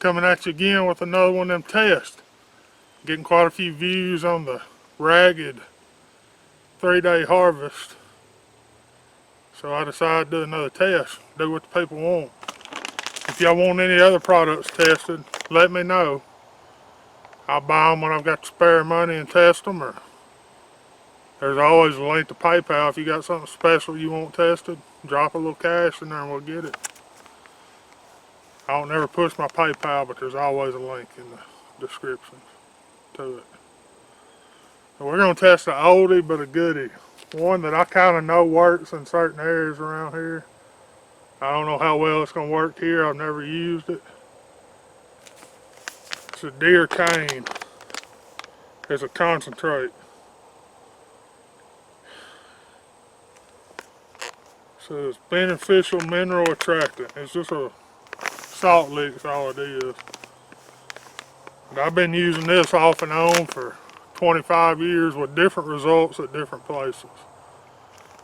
coming at you again with another one of them tests. Getting quite a few views on the ragged 3-day harvest. So I decided to do another test, do what the people want. If y'all want any other products tested, let me know. I'll buy them when I've got the spare money and test them. Or there's always a link to PayPal. If you got something special you want tested, drop a little cash in there and we'll get it. I don't never push my PayPal, but there's always a link in the description to it. So we're going to test an oldie but a goodie. One that I kind of know works in certain areas around here. I don't know how well it's going to work here. I've never used it. It's a deer cane. It's a concentrate. So it's beneficial mineral attractant. It's just a salt lick, that's all it is. But I've been using this off and on for 25 years with different results at different places.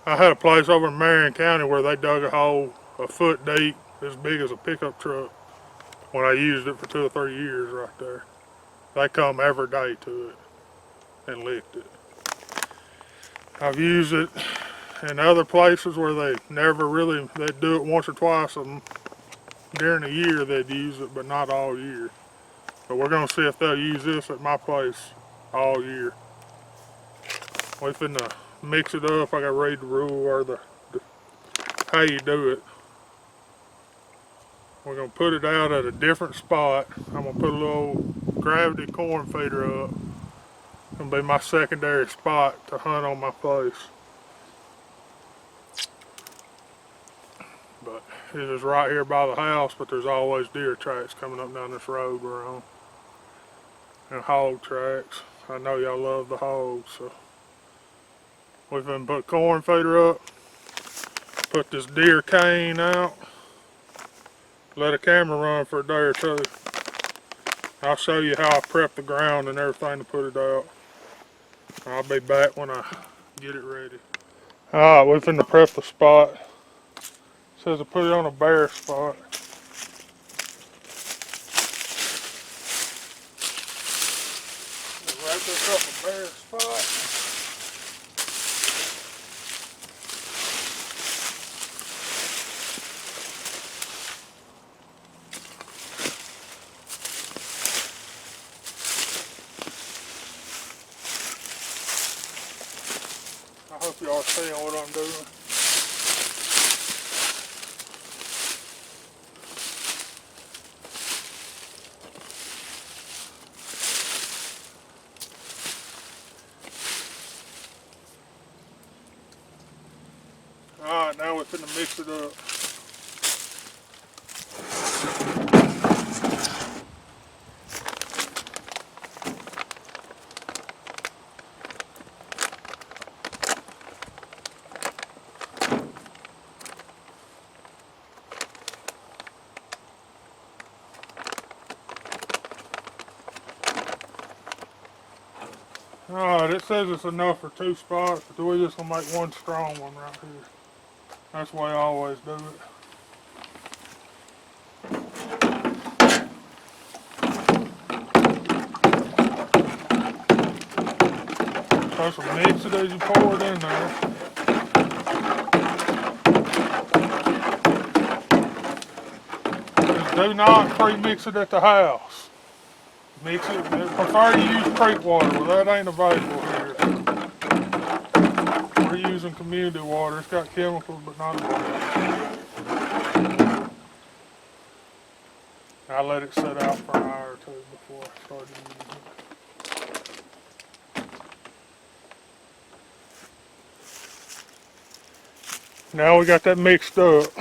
I had a place over in Marion County where they dug a hole a foot deep, as big as a pickup truck, when I used it for 2 or 3 years right there. They come every day to it and licked it. I've used it in other places where they never really, they'd do it once or twice during the year they'd use it, but not all year. But we're gonna see if they'll use this at my place all year. We finna mix it up. I gotta read the rule or the how you do it. We're gonna put it out at a different spot. I'm gonna put a little gravity corn feeder up. It's gonna be my secondary spot to hunt on my place. But it is right here by the house, but there's always deer tracks coming up down this road we're on. And hog tracks. I know y'all love the hogs, so we've been put corn feeder up, put this deer cane out, let a camera run for a day or two. I'll show you how I prep the ground and everything to put it out. I'll be back when I get it ready. Alright, we're finna prep the spot. It says to put it on a bare spot. Wrap this up a bare spot. I hope y'all seeing what I'm doing. Alright, now we're finna mix it up. Alright, it says it's enough for 2 spots, but we're just gonna make one strong one right here. That's the way I always do it. Supposed to mix it as you pour it in there. Just do not pre-mix it at the house. Mix it, prefer to use creek water, but that ain't available here. We're using community water. It's got chemicals, but not available. I let it sit out for an hour or 2 before I started using it. Now we got that mixed up.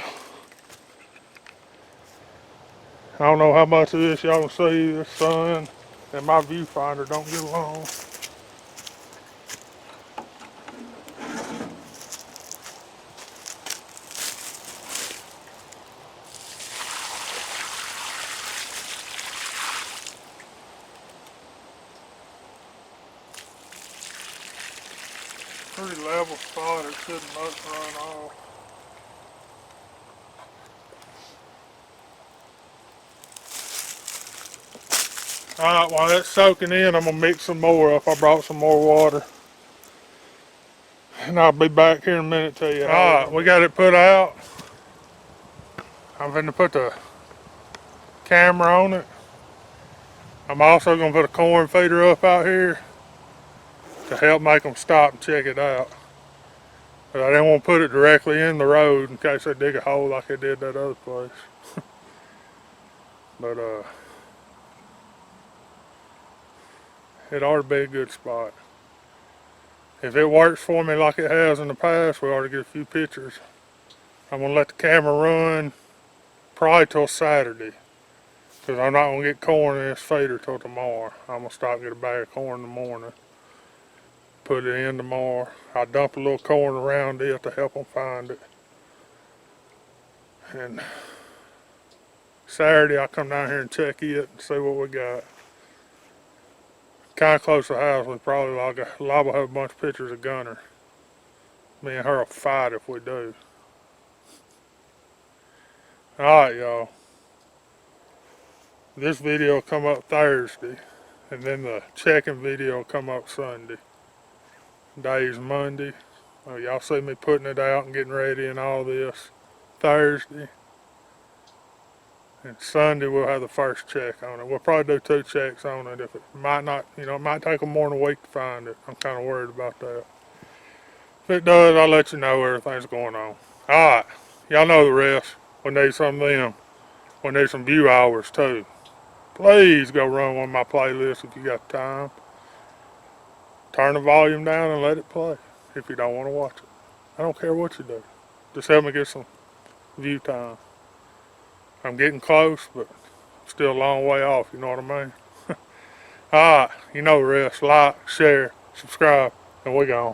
I don't know how much of this y'all can see. The sun and my viewfinder don't get along. Pretty level spot, it shouldn't much run off. Alright, while that's soaking in, I'm going to mix some more up. I brought some more water. And I'll be back here in a minute to tell you. Alright, we got it put out. I'm going to put the camera on it. I'm also going to put a corn feeder up out here to help make them stop and check it out. But I didn't want to put it directly in the road in case they dig a hole like they did that other place. But it ought to be a good spot. If it works for me like it has in the past, we ought to get a few pictures. I'm going to let the camera run probably till Saturday. Because I'm not going to get corn in this feeder till tomorrow. I'm going to stop and get a bag of corn in the morning. Put it in tomorrow. I'll dump a little corn around it to help them find it. And Saturday I'll come down here and check it and see what we got. Kind of close to the house, we probably liable to have a bunch of pictures of Gunner. Me and her will fight if we do. Alright, y'all. This video will come up Thursday, and then the checking video will come up Sunday. Today's Monday. Y'all see me putting it out and getting ready and all this Thursday. And Sunday we'll have the first check on it. We'll probably do 2 checks on it. If it might not, it might take them more than a week to find it. I'm kind of worried about that. If it does, I'll let you know everything's going on. Alright, y'all know the rest. We need some of them. We need some view hours too. Please go run one of my playlists if you got time. Turn the volume down and let it play if you don't want to watch it. I don't care what you do. Just help me get some view time. I'm getting close, but still a long way off, you know what I mean? Alright, you know the rest. Like, share, subscribe, and we gone.